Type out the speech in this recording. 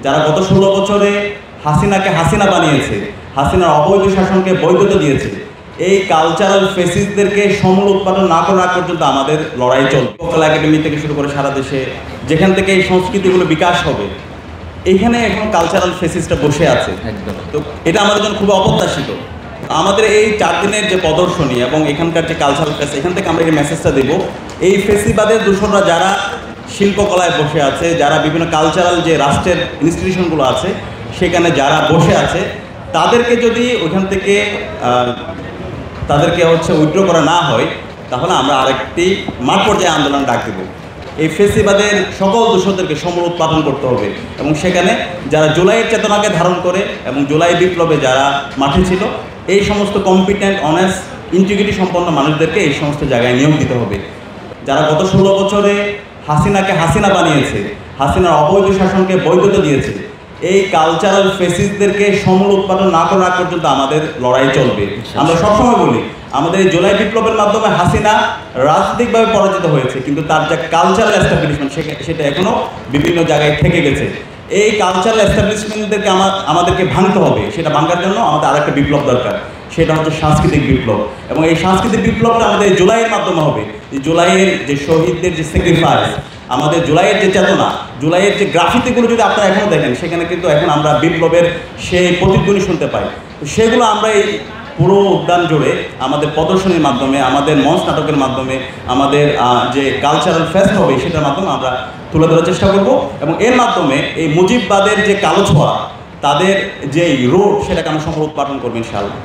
যারা গত 16 বছরে হাসিনাকে হাসিনা বানিয়েছে, হাসিনার অবৈধ শাসনকে বৈধতা দিয়েছে, এই কালচারাল ফেসিসদেরকে সমূল উৎপাদন না করা পর্যন্ত আমাদের লড়াই চলবে। কলা একাডেমি থেকে শুরু করে সারা দেশে যেখান থেকে এই সংস্কৃতিগুলো বিকাশ হবে, এইখানে এখন কালচারাল ফেসিসটা বসে আছে। তো এটা আমাদের জন্য খুব অপ্রত্যাশিত। আমাদের এই 4 দিনের যে প্রদর্শনী এবং এখানকার যে কালচারাল ফেস, এখান থেকে আমরা এই মেসেজটা দেব, এই ফেসিবাদের দূষণরা যারা শিল্পকলায় বসে আছে, যারা বিভিন্ন কালচারাল যে রাষ্ট্রের ইনস্টিটিউশনগুলো আছে সেখানে যারা বসে আছে, তাদেরকে যদি ওইখান থেকে তাদেরকে উইথড্র করা না হয়, তাহলে আমরা আরেকটি মাঠ পর্যায়ে আন্দোলন ডাক দেব। এই ফেসিবাদের সকল দূষণদেরকে সমূল উৎপাদন করতে হবে এবং সেখানে যারা জুলাইয়ের চেতনাকে ধারণ করে এবং জুলাই বিপ্লবে যারা মাঠে ছিল, এই সমস্ত কম্পিটেন্ট, অনেস্ট, ইন্টিগ্রিটি সম্পন্ন মানুষদেরকে এই সমস্ত জায়গায় নিয়োগ দিতে হবে। যারা গত 16 বছরে হাসিনাকে হাসিনা বানিয়েছে, হাসিনার অবৈধ শাসনকে বৈধতা দিয়েছে, এই কালচারাল ফেসিসদেরকে সমূল উৎপাদন না করা পর্যন্ত আমাদের লড়াই চলবে। আমরা সবসময় বলি, আমাদের এই জুলাই বিপ্লবের মাধ্যমে হাসিনা রাজনৈতিকভাবে পরাজিত হয়েছে, কিন্তু তার যে কালচারাল এস্টাবলিশমেন্ট সেটা এখনও বিভিন্ন জায়গায় থেকে গেছে। এই কালচারাল এস্টাবলিশমেন্টদেরকে আমাদেরকে ভাঙতে হবে। সেটা ভাঙার জন্য আমাদের আরেকটা বিপ্লব দরকার, সেটা হচ্ছে সাংস্কৃতিক বিপ্লব। এবং এই সাংস্কৃতিক বিপ্লবটা আমাদের জুলাইয়ের মাধ্যমে হবে। জুলাইয়ের যে শহীদদের যে স্যাক্রিফাইস, আমাদের জুলাইয়ের যে চেতনা, জুলাইয়ের যে গ্রাফিতিগুলো যদি আপনারা এখনও দেখেন, সেখানে কিন্তু এখন আমরা বিপ্লবের সেই প্রতিধ্বনি শুনতে পাই। তো সেগুলো আমরা এই পুরো উদ্যান জুড়ে আমাদের প্রদর্শনীর মাধ্যমে, আমাদের মঞ্চ নাটকের মাধ্যমে, আমাদের যে কালচারাল ফেস্ট হবে সেটার মাধ্যমে আমরা তুলে ধরার চেষ্টা করব। এবং এর মাধ্যমে এই মুজিববাদের যে কালো ছোঁয়া, তাদের যে রোড, সেটাকে আমরা সম্পূর্ণ উৎপাদন করবো ইনশাআল্লাহ।